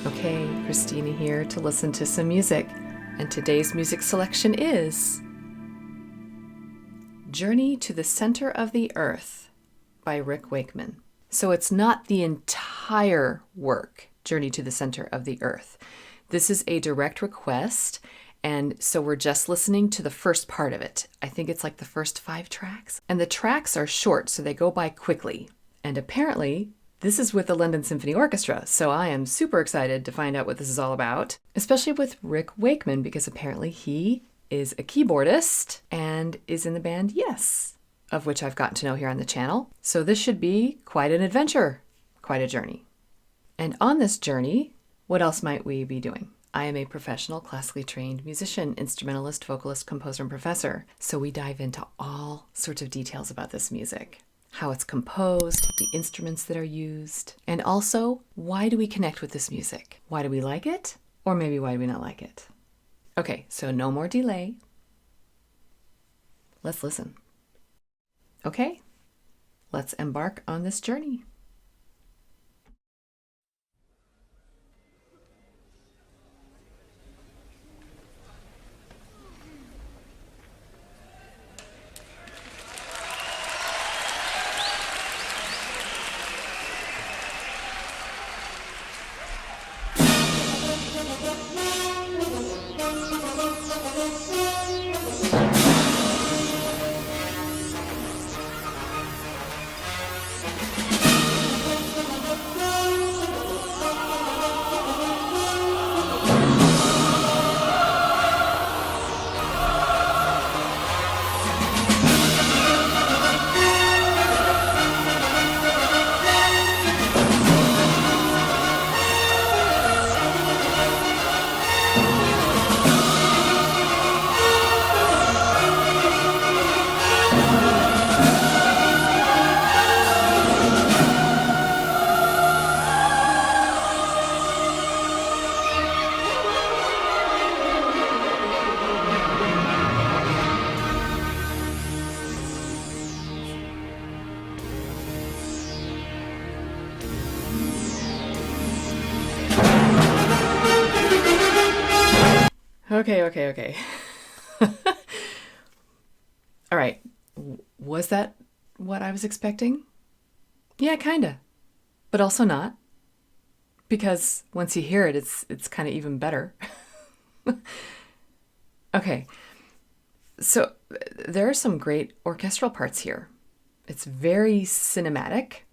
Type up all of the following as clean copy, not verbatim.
Okay, Christina here to listen to some music, and today's music selection is Journey to the Center of the Earth by Rick Wakeman. So it's not the entire work, Journey to the Center of the Earth. This is a direct request, and so we're just listening to the first part of it. I think it's like the first 5 tracks. And the tracks are short, so they go by quickly. And apparently, this is with the London Symphony Orchestra, so I am super excited to find out what this is all about, especially with Rick Wakeman, because apparently he is a keyboardist and is in the band Yes, of which I've gotten to know here on the channel. So this should be quite an adventure, quite a journey. And on this journey, what else might we be doing? I am a professional, classically trained musician, instrumentalist, vocalist, composer, and professor. So we dive into all sorts of details about this music. How it's composed, the instruments that are used, and also, why do we connect with this music? Why do we like it? Or maybe why do we not like it? Okay, so no more delay. Let's listen. Okay, let's embark on this journey. Okay. All right. Was that what I was expecting? Yeah, kinda. But also not. Because once you hear it, it's kind of even better. Okay. So there are some great orchestral parts here. It's very cinematic,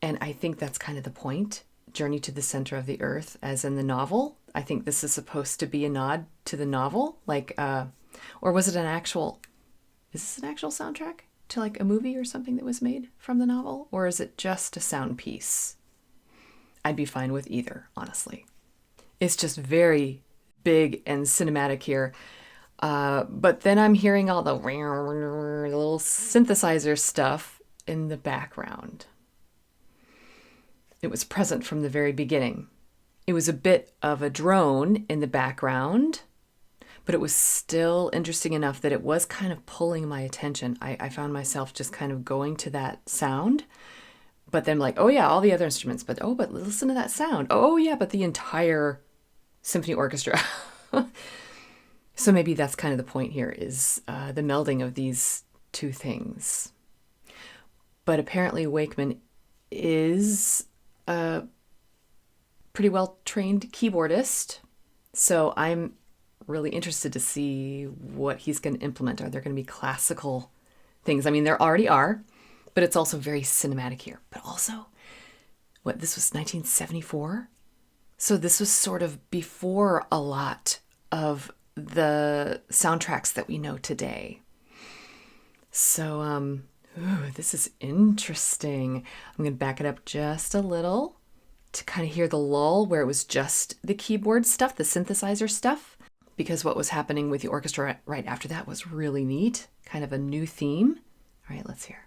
and I think that's kind of the point. Journey to the Center of the Earth, as in the novel. I think this is supposed to be a nod to the novel, or was it is this an actual soundtrack to like a movie or something that was made from the novel? Or is it just a sound piece? I'd be fine with either, honestly. It's just very big and cinematic here. But then I'm hearing all the little synthesizer stuff in the background. It was present from the very beginning. It was a bit of a drone in the background, but it was still interesting enough that it was kind of pulling my attention. I found myself just kind of going to that sound, but then like, oh yeah, all the other instruments, but listen to that sound. Oh yeah, but the entire symphony orchestra. So maybe that's kind of the point here, is the melding of these two things. But apparently Wakeman is a pretty well-trained keyboardist, so I'm really interested to see what he's going to implement. Are there going to be classical things? I mean, there already are, but it's also very cinematic here. But also, this was 1974? So this was sort of before a lot of the soundtracks that we know today. So, this is interesting. I'm going to back it up just a little to kind of hear the lull where it was just the keyboard stuff, the synthesizer stuff, because what was happening with the orchestra right after that was really neat, kind of a new theme. All right, let's hear.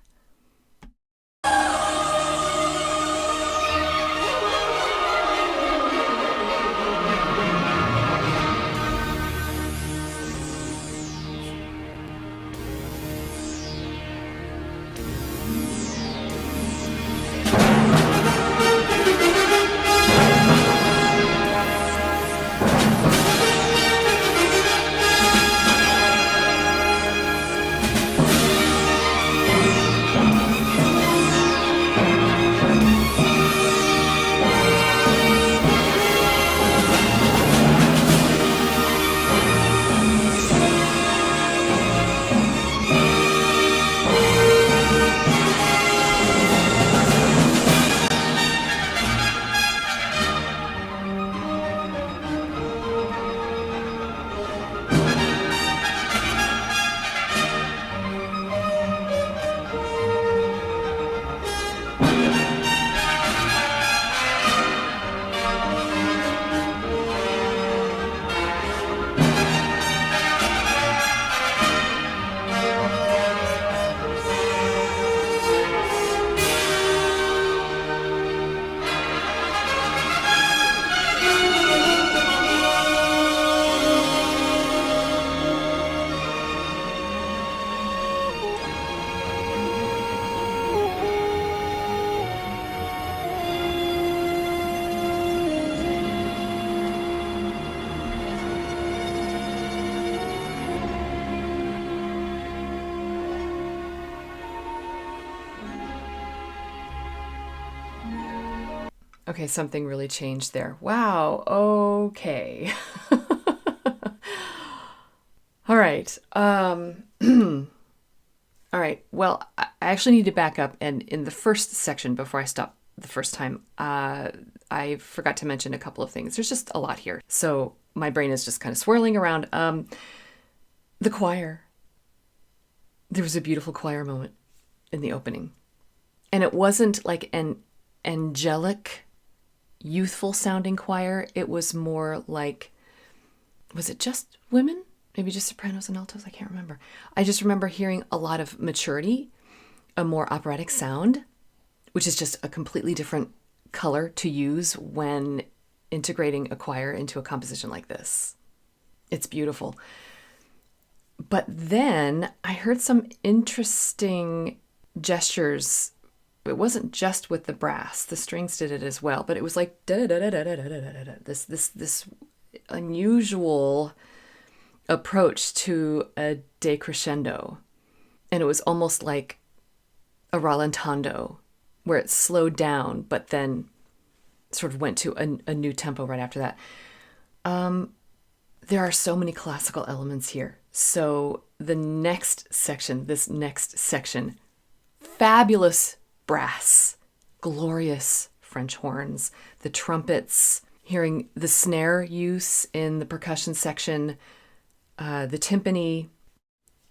Okay, something really changed there. Wow, okay. All right. All right. Well, I actually need to back up. And in the first section, before I stop the first time, I forgot to mention a couple of things. There's just a lot here. So my brain is just kind of swirling around. The choir. There was a beautiful choir moment in the opening. And it wasn't like an angelic, youthful sounding choir. It was more like, was it just women? Maybe just sopranos and altos? I can't remember. I just remember hearing a lot of maturity, a more operatic sound, which is just a completely different color to use when integrating a choir into a composition like this. It's beautiful. But then I heard some interesting gestures. It wasn't just with the brass. The strings did it as well, but it was like this unusual approach to a decrescendo. And it was almost like a rallentando, where it slowed down, but then sort of went to a new tempo right after that. There are so many classical elements here. So this next section, fabulous brass, glorious French horns, the trumpets, hearing the snare use in the percussion section, the timpani,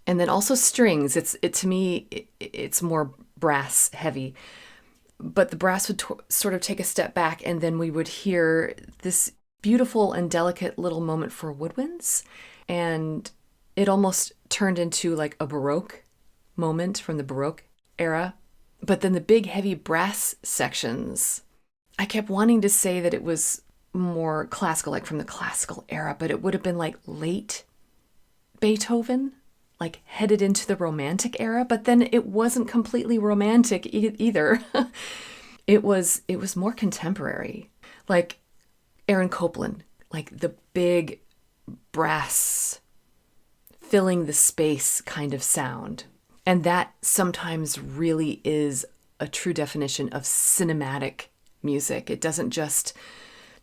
and then also strings. To me, it's more brass heavy, but the brass would sort of take a step back, and then we would hear this beautiful and delicate little moment for woodwinds, and it almost turned into like a Baroque moment from the Baroque era. But then the big heavy brass sections, I kept wanting to say that it was more classical, like from the classical era, but it would have been like late Beethoven, like headed into the Romantic era, but then it wasn't completely romantic either. It was more contemporary, like Aaron Copland, like the big brass filling the space kind of sound. And that sometimes really is a true definition of cinematic music. It doesn't just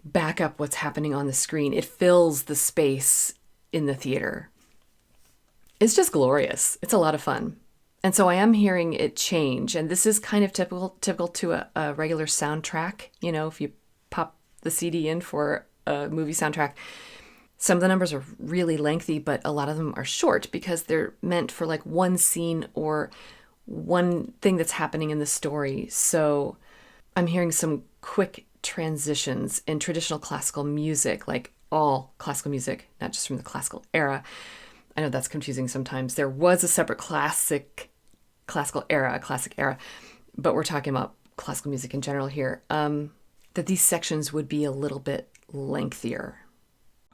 back up what's happening on the screen. It fills the space in the theater. It's just glorious. It's a lot of fun. And so I am hearing it change. And this is kind of typical to a regular soundtrack. You know, if you pop the CD in for a movie soundtrack, some of the numbers are really lengthy, but a lot of them are short because they're meant for like one scene or one thing that's happening in the story. So I'm hearing some quick transitions in traditional classical music, like all classical music, not just from the classical era. I know that's confusing sometimes. There was a separate classical era, but we're talking about classical music in general here, that these sections would be a little bit lengthier.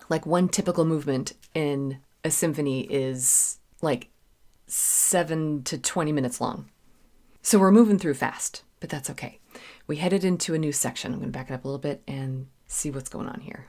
Like one typical movement in a symphony is like 7 to 20 minutes long. So we're moving through fast, but that's okay. We headed into a new section. I'm going to back it up a little bit and see what's going on here.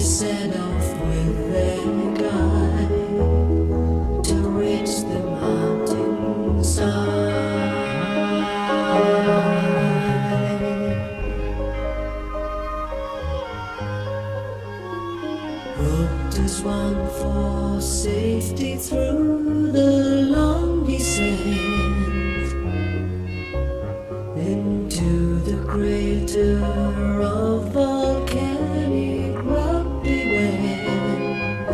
set off with their guide to reach the mountainside. Roped as one for safety through the long descent into the crater of volcanic rock they went.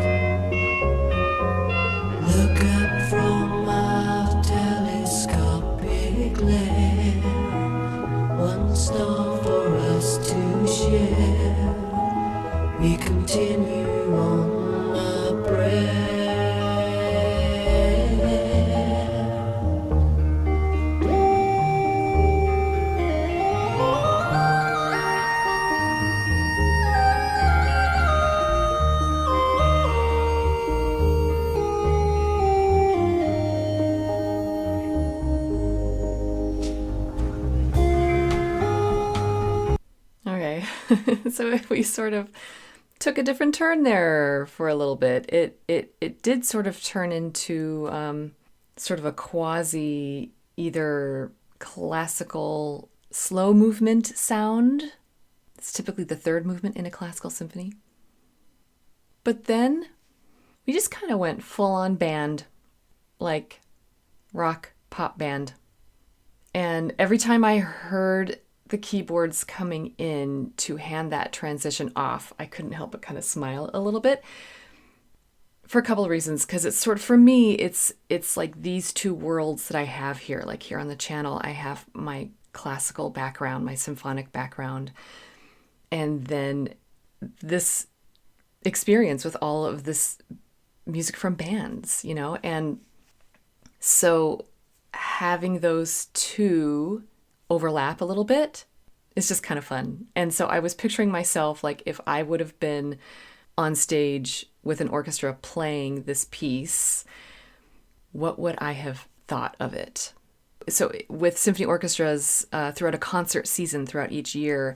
Look up from our telescopic lamp, one star for us to share. We continue on our prayer. Okay, so we sort of took a different turn there for a little bit. It did sort of turn into sort of a quasi either classical slow movement sound. It's typically the third movement in a classical symphony. But then we just kind of went full on band, like rock pop band. And every time I heard the keyboards coming in to hand that transition off, I couldn't help but kind of smile a little bit for a couple of reasons. Because it's sort of, for me, it's like these two worlds that I have here. Like here on the channel, I have my classical background, my symphonic background, and then this experience with all of this music from bands, you know? And so having those two overlap a little bit is just kind of fun. And so I was picturing myself like if I would have been on stage with an orchestra playing this piece, what would I have thought of it? So with symphony orchestras, throughout a concert season, throughout each year,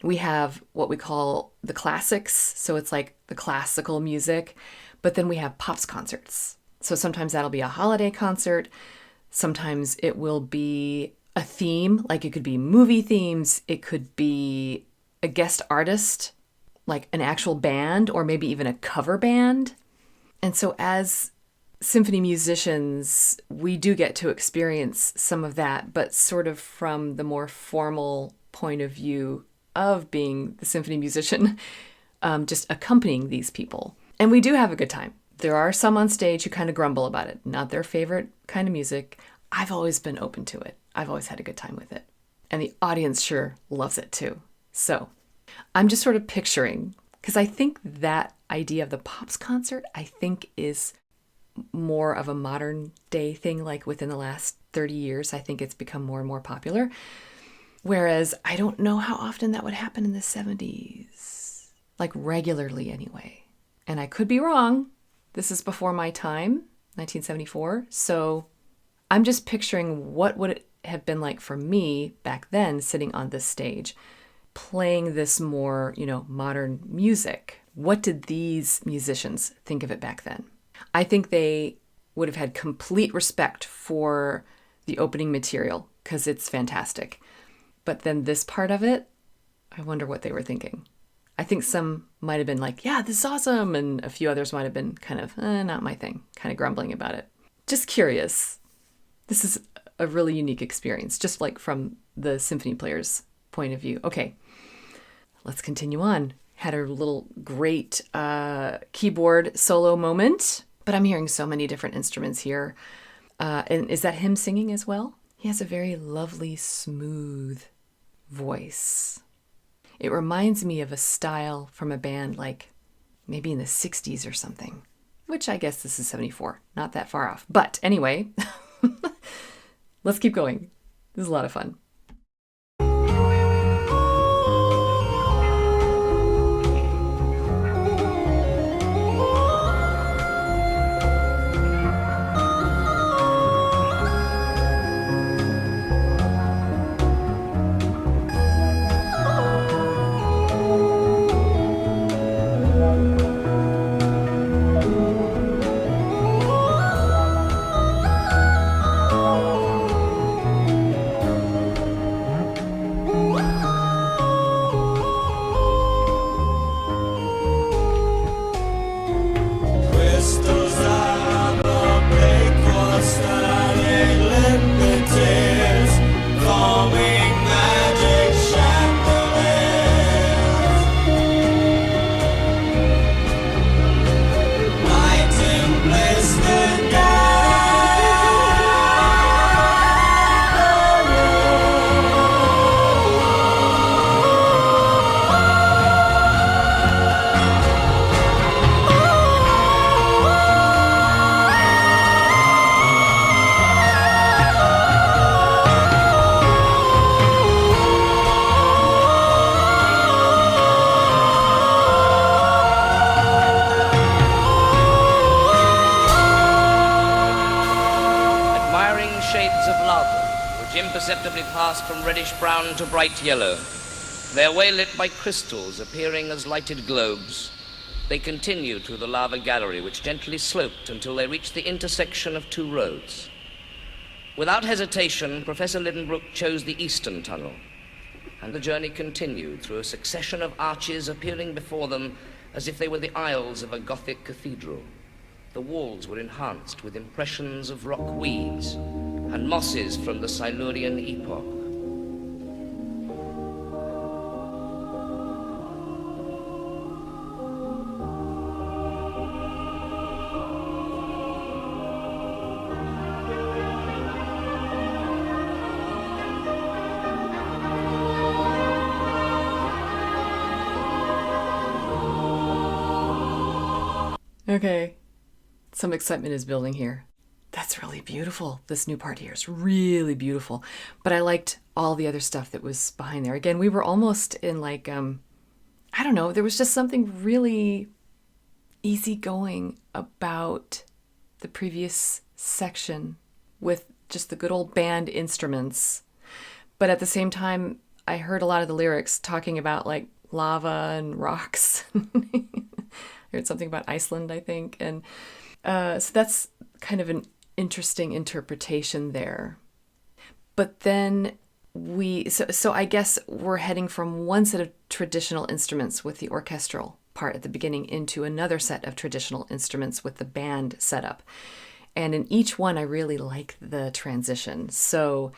we have what we call the classics. So it's like the classical music, but then we have pops concerts. So sometimes that'll be a holiday concert. Sometimes it will be a theme, like it could be movie themes. It could be a guest artist, like an actual band, or maybe even a cover band. And so as symphony musicians, we do get to experience some of that, but sort of from the more formal point of view of being the symphony musician, just accompanying these people. And we do have a good time. There are some on stage who kind of grumble about it, not their favorite kind of music. I've always been open to it. I've always had a good time with it. And the audience sure loves it too. So I'm just sort of picturing, because I think that idea of the pops concert, I think is more of a modern day thing, like within the last 30 years, I think it's become more and more popular. Whereas I don't know how often that would happen in the 70s, like regularly anyway. And I could be wrong. This is before my time, 1974. So I'm just picturing what would it have been like for me back then, sitting on this stage, playing this more, modern music. What did these musicians think of it back then? I think they would have had complete respect for the opening material because it's fantastic. But then this part of it, I wonder what they were thinking. I think some might have been like, yeah, this is awesome. And a few others might have been kind of, not my thing, kind of grumbling about it. Just curious. This is a really unique experience, just like from the symphony player's point of view. Okay, let's continue on. Had a little great keyboard solo moment, but I'm hearing so many different instruments here. And is that him singing as well? He has a very lovely, smooth voice. It reminds me of a style from a band like maybe in the 60s or something, which I guess this is 74, not that far off. But anyway, let's keep going. This is a lot of fun. imperceptibly passed from reddish-brown to bright yellow. Their way lit by crystals appearing as lighted globes. They continued through the lava gallery, which gently sloped until they reached the intersection of two roads. Without hesitation, Professor Lidenbrook chose the eastern tunnel, and the journey continued through a succession of arches appearing before them as if they were the aisles of a Gothic cathedral. The walls were enhanced with impressions of rock weeds and mosses from the Silurian epoch. Okay, some excitement is building here. That's really beautiful. This new part here is really beautiful. But I liked all the other stuff that was behind there. Again, we were almost in like, I don't know, there was just something really easygoing about the previous section with just the good old band instruments. But at the same time, I heard a lot of the lyrics talking about like lava and rocks. I heard something about Iceland, I think. And so that's kind of an interesting interpretation there. But then so I guess we're heading from one set of traditional instruments with the orchestral part at the beginning into another set of traditional instruments with the band setup. And in each one, I really like the transition. So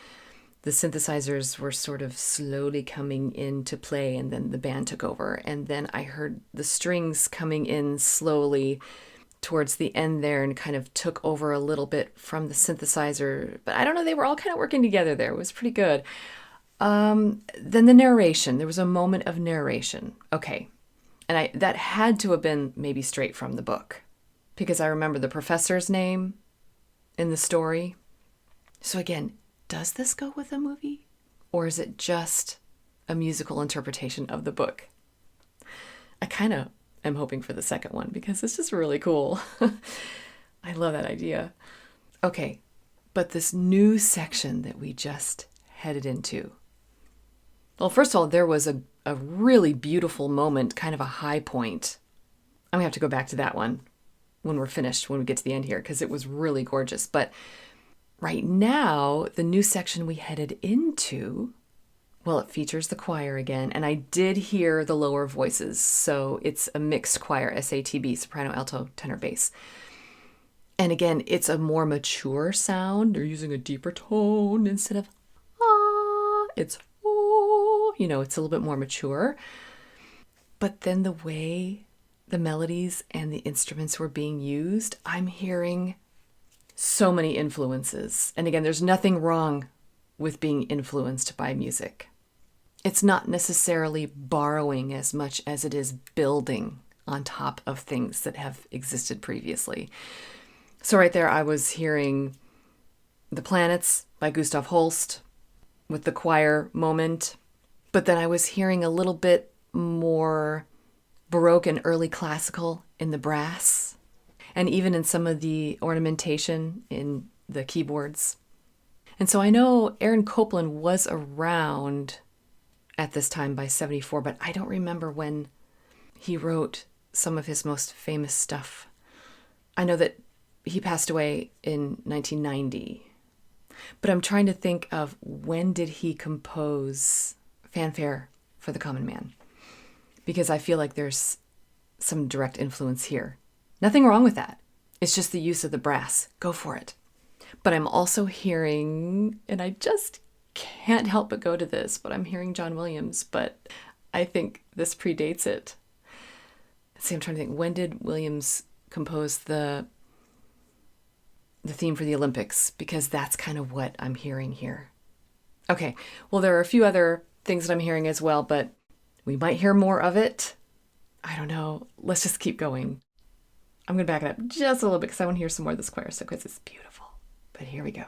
the synthesizers were sort of slowly coming into play, and then the band took over. And then I heard the strings coming in slowly towards the end there and kind of took over a little bit from the synthesizer. But I don't know, they were all kind of working together there. It was pretty good. Then the narration. There was a moment of narration. Okay. And that had to have been maybe straight from the book, because I remember the professor's name in the story. So again, does this go with a movie? Or is it just a musical interpretation of the book? I kind of am hoping for the second one because it's just really cool. I love that idea. Okay, but this new section that we just headed into. Well, first of all, there was a really beautiful moment, kind of a high point. I'm going to have to go back to that one when we're finished, when we get to the end here, because it was really gorgeous. But right now, the new section we headed into, well, it features the choir again, and I did hear the lower voices, so it's a mixed choir, SATB, soprano, alto, tenor, bass. And again, it's a more mature sound. They're using a deeper tone instead of ah, it's oh, it's a little bit more mature. But then the way the melodies and the instruments were being used, I'm hearing so many influences. And again, there's nothing wrong with being influenced by music. It's not necessarily borrowing as much as it is building on top of things that have existed previously. So right there, I was hearing The Planets by Gustav Holst with the choir moment. But then I was hearing a little bit more Baroque and early classical in the brass, and even in some of the ornamentation in the keyboards. And so I know Aaron Copland was around at this time by 74, but I don't remember when he wrote some of his most famous stuff. I know that he passed away in 1990, but I'm trying to think of when did he compose Fanfare for the Common Man, because I feel like there's some direct influence here. Nothing wrong with that. It's just the use of the brass. Go for it. But I'm also hearing, and I just can't help but go to this, but I'm hearing John Williams, but I think this predates it. See, I'm trying to think, when did Williams compose the theme for the Olympics? Because that's kind of what I'm hearing here. Okay, well, there are a few other things that I'm hearing as well, but we might hear more of it. I don't know. Let's just keep going. I'm going to back it up just a little bit because I want to hear some more of this choir stuff because it's beautiful. But here we go.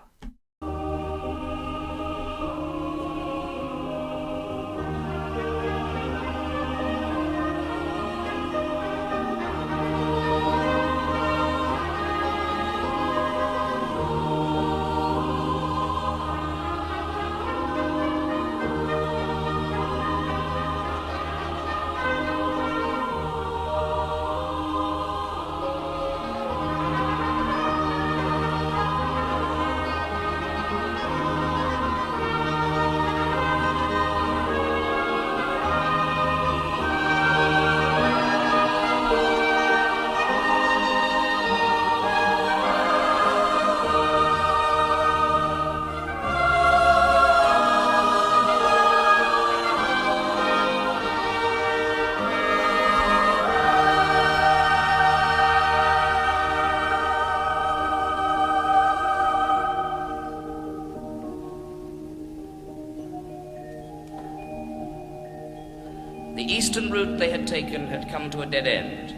eastern route they had taken had come to a dead end.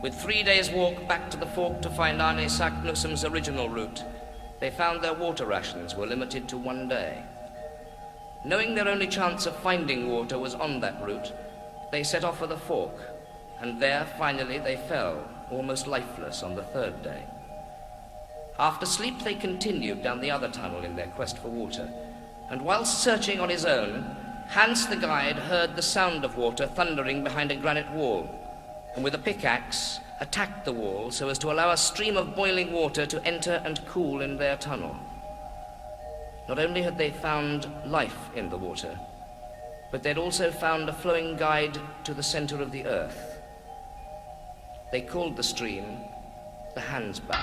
With 3 days' walk back to the fork to find Arne Saknussum's original route, they found their water rations were limited to 1 day. Knowing their only chance of finding water was on that route, they set off for the fork, and there finally they fell, almost lifeless, on the 3rd day. After sleep they continued down the other tunnel in their quest for water, and whilst searching on his own, Hans the guide heard the sound of water thundering behind a granite wall, and with a pickaxe attacked the wall so as to allow a stream of boiling water to enter and cool in their tunnel. Not only had they found life in the water, but they'd also found a flowing guide to the center of the earth. They called the stream the Hansbach.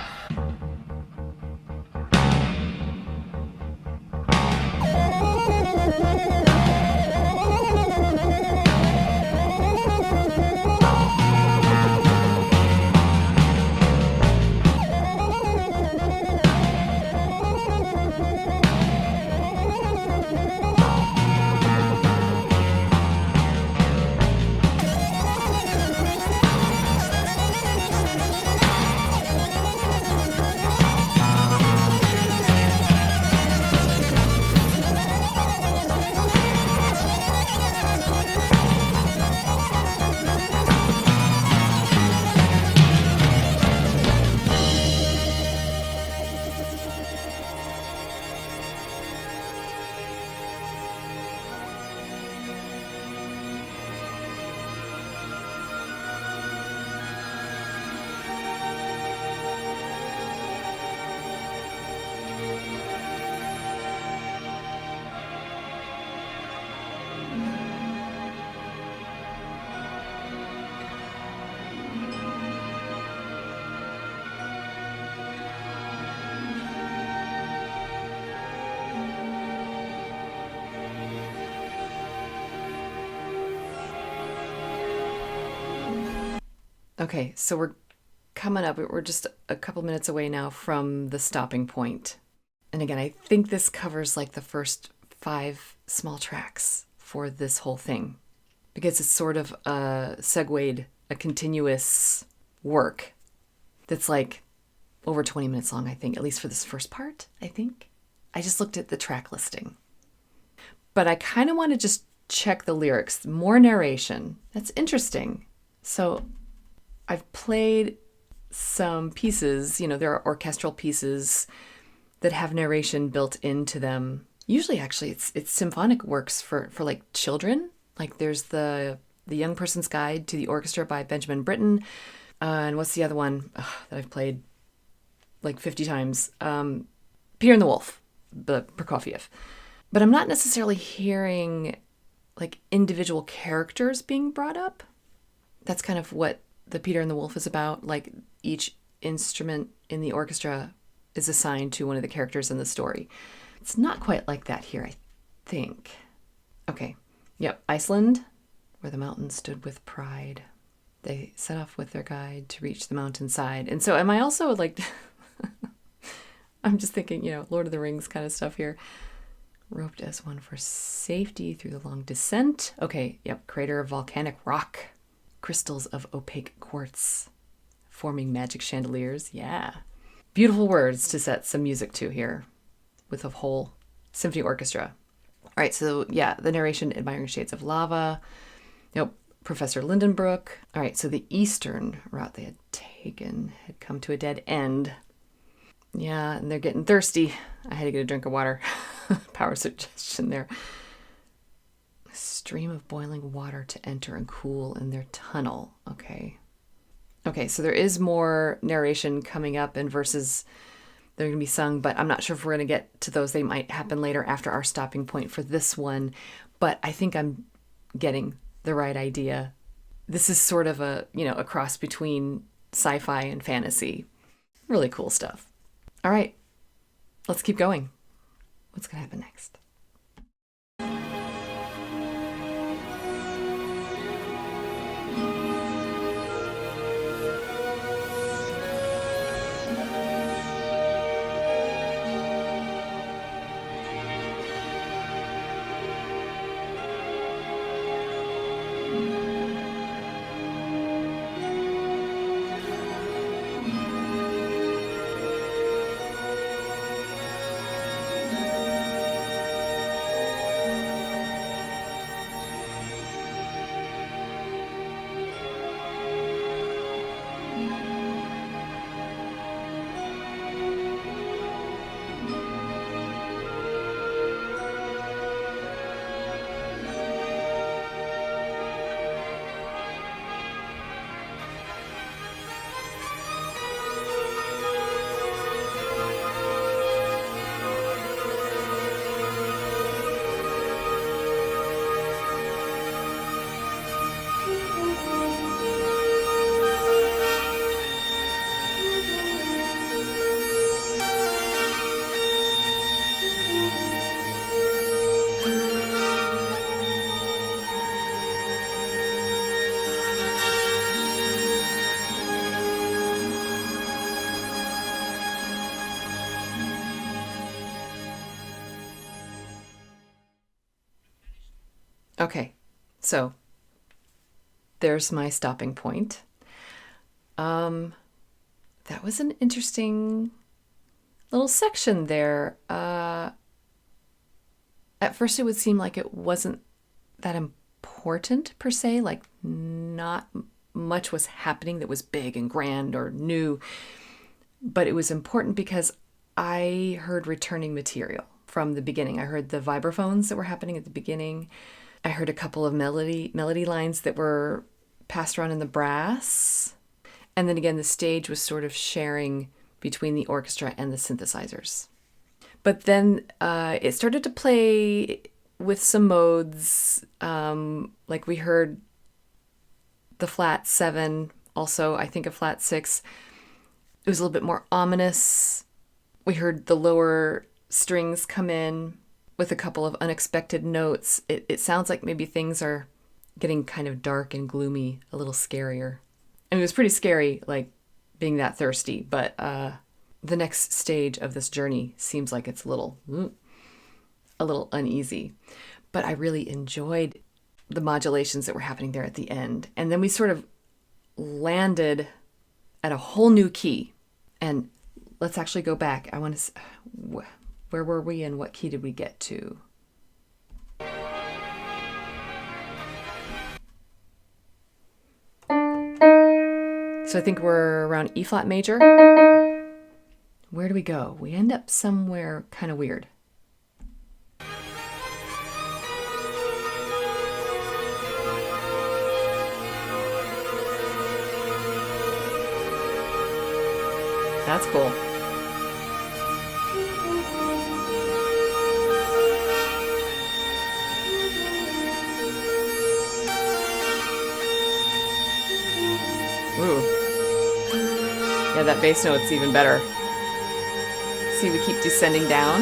Okay, so we're coming up. We're just a couple minutes away now from the stopping point. And again, I think this covers like the first 5 small tracks for this whole thing, because it's sort of segued a continuous work that's like over 20 minutes long, I think, at least for this first part, I think. I just looked at the track listing. But I kind of want to just check the lyrics. More narration. That's interesting. So I've played some pieces, there are orchestral pieces that have narration built into them. Usually, actually, it's symphonic works for like children. Like there's the Young Person's Guide to the Orchestra by Benjamin Britten. And what's the other one that I've played like 50 times? Peter and the Wolf, the Prokofiev. But I'm not necessarily hearing like individual characters being brought up. That's kind of what the Peter and the Wolf is about. Like each instrument in the orchestra is assigned to one of the characters in the story. It's not quite like that here, I think. Okay. Yep. Iceland, where the mountains stood with pride. They set off with their guide to reach the mountainside. And so am I also like, I'm just thinking, Lord of the Rings kind of stuff here. Roped as one for safety through the long descent. Okay. Yep. Crater of volcanic rock. Crystals of opaque quartz forming magic chandeliers. Yeah. Beautiful words to set some music to here with a whole symphony orchestra. All right. So yeah, the narration, Admiring Shades of Lava. Nope. Professor Lindenbrook. All right. So the eastern route they had taken had come to a dead end. Yeah. And they're getting thirsty. I had to get a drink of water. Power suggestion there. Stream of boiling water to enter and cool in their tunnel. Okay, so there is more narration coming up in verses that are going to be sung, but I'm not sure if we're going to get to those. They might happen later after our stopping point for this one, but I think I'm getting the right idea. This is sort of a cross between sci-fi and fantasy. Really cool stuff. All right, let's keep going. What's going to happen next? Okay, so there's my stopping point. That was an interesting little section there. At first, it would seem like it wasn't that important per se, like not much was happening that was big and grand or new, but it was important because I heard returning material from the beginning. I heard the vibraphones that were happening at the beginning. I heard a couple of melody lines that were passed around in the brass. And then again, the stage was sort of sharing between the orchestra and the synthesizers. But then it started to play with some modes. Like we heard the flat 7, also I think a flat 6. It was a little bit more ominous. We heard the lower strings come in with a couple of unexpected notes. It sounds like maybe things are getting kind of dark and gloomy, a little scarier. And it was pretty scary, like being that thirsty, but the next stage of this journey seems like it's a little uneasy. But I really enjoyed the modulations that were happening there at the end. And then we sort of landed at a whole new key. And let's actually go back. I want to, where were we and what key did we get to? So I think we're around E flat major. Where do we go? We end up somewhere kind of weird. That's cool. Ooh. Yeah, that bass note's even better. See, we keep descending down.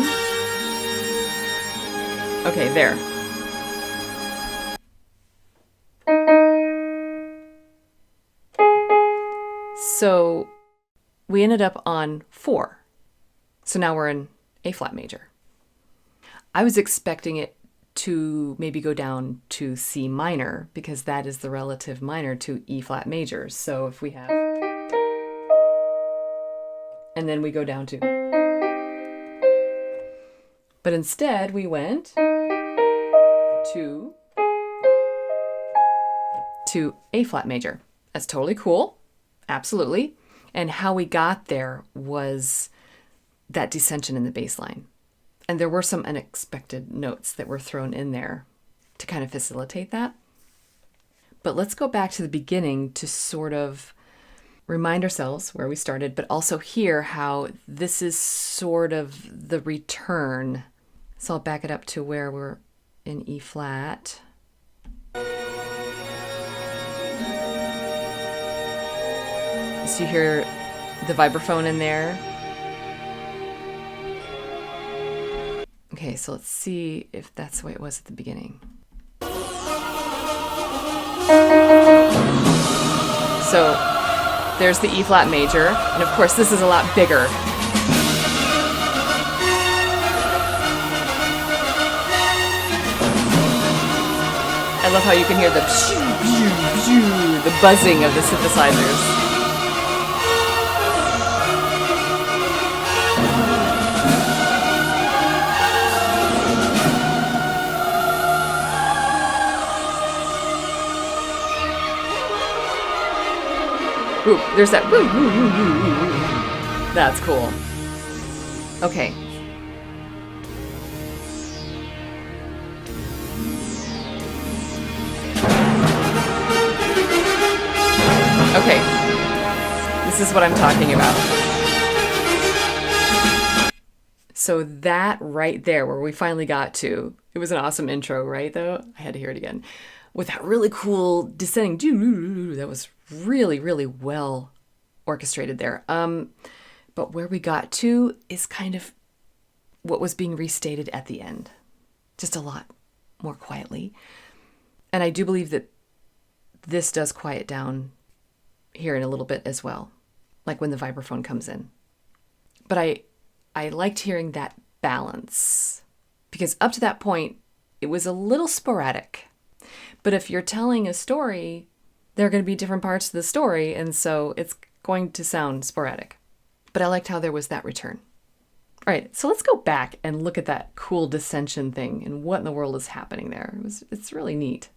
Okay, there. So we ended up on 4. So now we're in A flat major. I was expecting it to maybe go down to C minor because that is the relative minor to E flat major. So if we have, and then we go down to, but instead we went to A flat major. That's totally cool. Absolutely. And how we got there was that descension in the bass line. And there were some unexpected notes that were thrown in there to kind of facilitate that. But let's go back to the beginning to sort of remind ourselves where we started, but also hear how this is sort of the return. So I'll back it up to where we're in E flat. So you hear the vibraphone in there. Okay, so let's see if that's the way it was at the beginning. So there's the E flat major, and of course this is a lot bigger. I love how you can hear the buzzing of the synthesizers. Ooh, there's that. Woo, woo, woo, woo, woo. That's cool. Okay. Okay. This is what I'm talking about. So that right there, where we finally got to, it was an awesome intro, right, though? I had to hear it again. With that really cool descending, that was really, really well orchestrated there. But where we got to is kind of what was being restated at the end, just a lot more quietly. And I do believe that this does quiet down here in a little bit as well, like when the vibraphone comes in. But I liked hearing that balance because up to that point, it was a little sporadic. But if you're telling a story, there are going to be different parts to the story, and so it's going to sound sporadic. But I liked how there was that return. All right, so let's go back and look at that cool dissension thing and what in the world is happening there. It's really neat.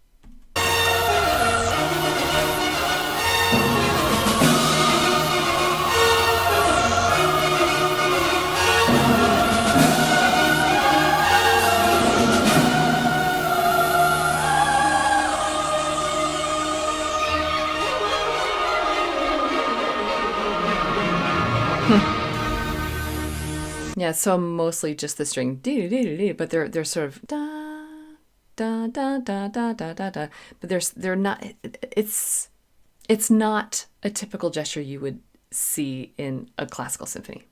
Yeah, so mostly just the string, but they're sort of da da da da da da da da. But they're not. It's not a typical gesture you would see in a classical symphony.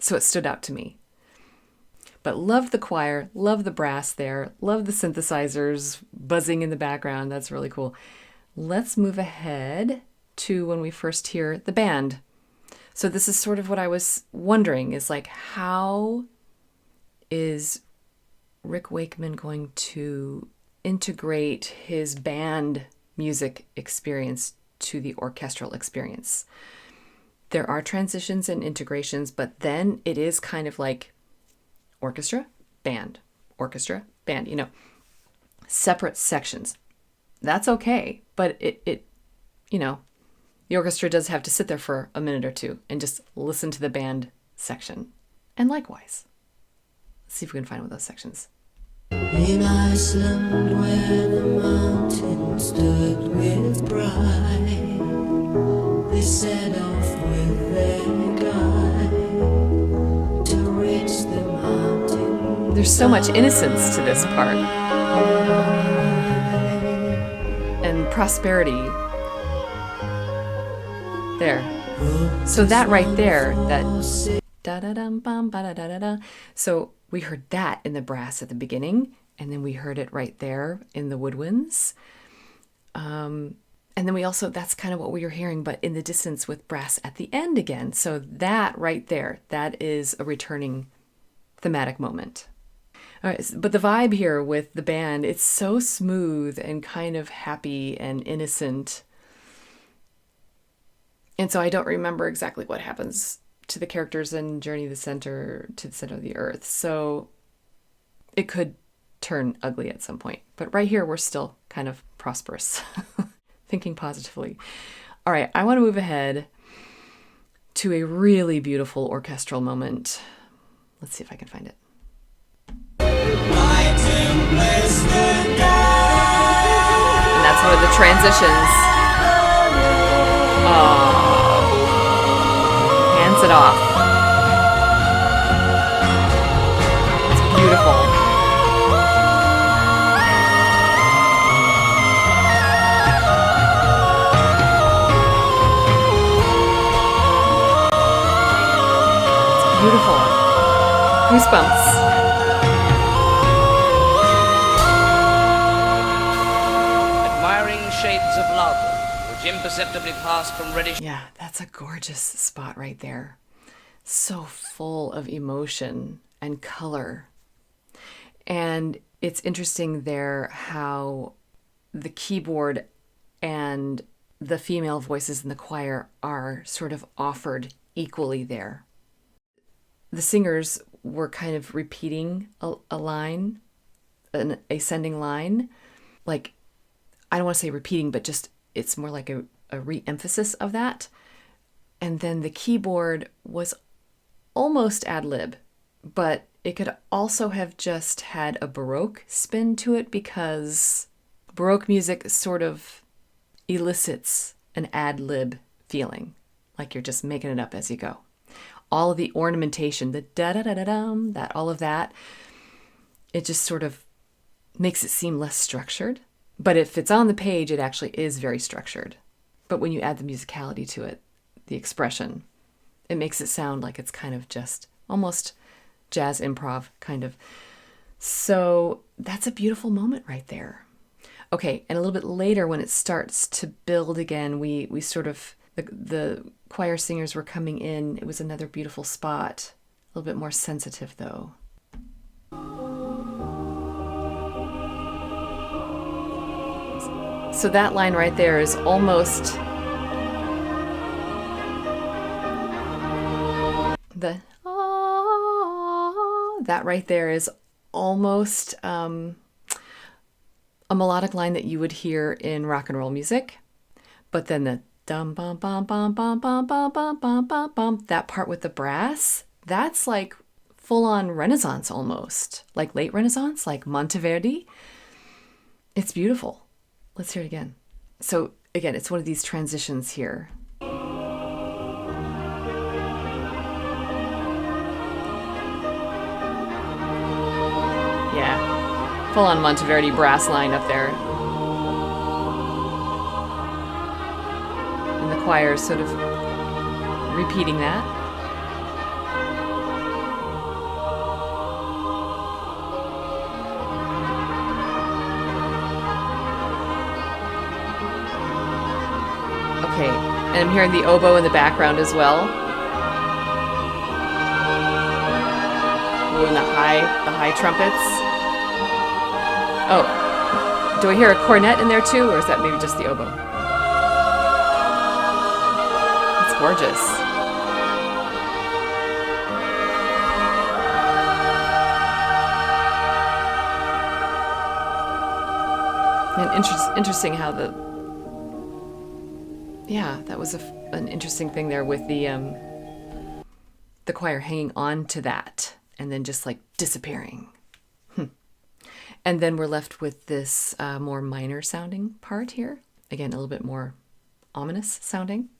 So it stood out to me. But love the choir, love the brass there, love the synthesizers buzzing in the background. That's really cool. Let's move ahead to when we first hear the band. So this is sort of what I was wondering, is like, how is Rick Wakeman going to integrate his band music experience to the orchestral experience? There are transitions and integrations, but then it is kind of like orchestra, band, separate sections. That's okay, but it the orchestra does have to sit there for a minute or two and just listen to the band section. And likewise. Let's see if we can find one of those sections. In Iceland, where the mountains stood with pride, they set off with their guide to reach the mountain. There's so much innocence to this part. And prosperity. There. So that right there, that da-da-dum-bum, ba-da-da-da-da. So we heard that in the brass at the beginning, and then we heard it right there in the woodwinds. And then we also, that's kind of what we were hearing, but in the distance with brass at the end again. So that right there, that is a returning thematic moment. All right, but the vibe here with the band, it's so smooth and kind of happy and innocent. And so I don't remember exactly what happens to the characters in Journey to the Center of the Earth. So it could turn ugly at some point. But right here, we're still kind of prosperous, thinking positively. All right, I want to move ahead to a really beautiful orchestral moment. Let's see if I can find it. And that's one of the transitions. Hands it off. It's beautiful. It's beautiful. Goosebumps. Shades of lava, which imperceptibly passed from reddish... Yeah, that's a gorgeous spot right there. So full of emotion and color. And it's interesting there how the keyboard and the female voices in the choir are sort of offered equally there. The singers were kind of repeating a line, an ascending line, like, I don't want to say repeating, but just it's more like a re-emphasis of that. And then the keyboard was almost ad lib, but it could also have just had a Baroque spin to it, because Baroque music sort of elicits an ad lib feeling, like you're just making it up as you go. All of the ornamentation, the da-da-da-da-dum, that all of that, it just sort of makes it seem less structured. But if it's on the page, it actually is very structured. But when you add the musicality to it, the expression, it makes it sound like it's kind of just almost jazz improv kind of. So that's a beautiful moment right there. Okay, and a little bit later when it starts to build again, we sort of, the choir singers were coming in. It was another beautiful spot. A little bit more sensitive though. So that line right there is almost the that right there is almost a melodic line that you would hear in rock and roll music, but then the dum bum bum bum bum bum bum bum bum bum bum, that part with the brass, that's like full on Renaissance almost, like late Renaissance, like Monteverdi. It's beautiful. Let's hear it again. So again, it's one of these transitions here. Yeah, full on Monteverdi brass line up there. And the choir is sort of repeating that. Okay, and I'm hearing the oboe in the background as well. Ooh, and the high trumpets. Oh, do I hear a cornet in there too, or is that maybe just the oboe? It's gorgeous. And interesting how that was an interesting thing there with the choir hanging on to that and then just like disappearing. And then we're left with this more minor sounding part here. Again, a little bit more ominous sounding.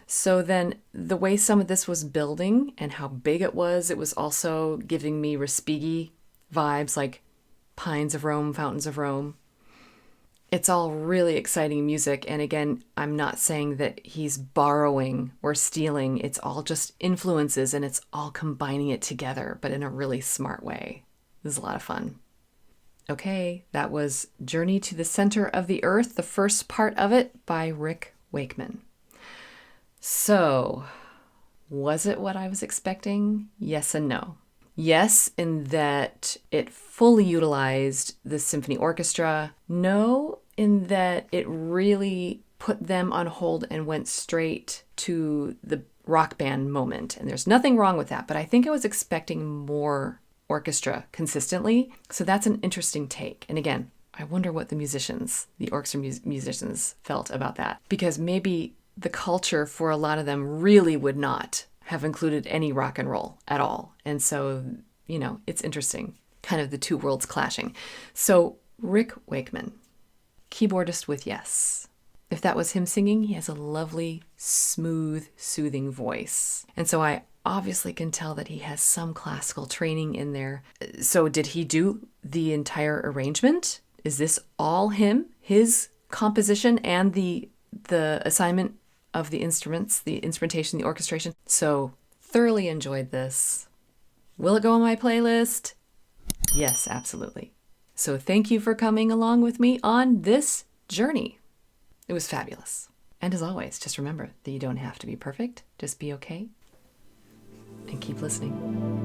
So then the way some of this was building and how big it was also giving me Respighi vibes, like Pines of Rome, Fountains of Rome. It's all really exciting music. And again, I'm not saying that he's borrowing or stealing. It's all just influences and it's all combining it together, but in a really smart way. This is a lot of fun. Okay, that was Journey to the Center of the Earth, the first part of it by Rick Wakeman. So, was it what I was expecting? Yes and no. Yes, in that it fully utilized the symphony orchestra. No, in that it really put them on hold and went straight to the rock band moment. And there's nothing wrong with that, but I think I was expecting more orchestra consistently. So that's an interesting take. And again, I wonder what the orchestra musicians felt about that, because maybe the culture for a lot of them really would not have included any rock and roll at all. And so, it's interesting, kind of the two worlds clashing. So Rick Wakeman, keyboardist with Yes. If that was him singing, he has a lovely, smooth, soothing voice. And so I obviously can tell that he has some classical training in there. So did he do the entire arrangement? Is this all him, his composition and the assignment of the instruments, the instrumentation, the orchestration? So thoroughly enjoyed this. Will it go on my playlist? Yes, absolutely. So thank you for coming along with me on this journey. It was fabulous. And as always, just remember that you don't have to be perfect. Just be okay. And keep listening.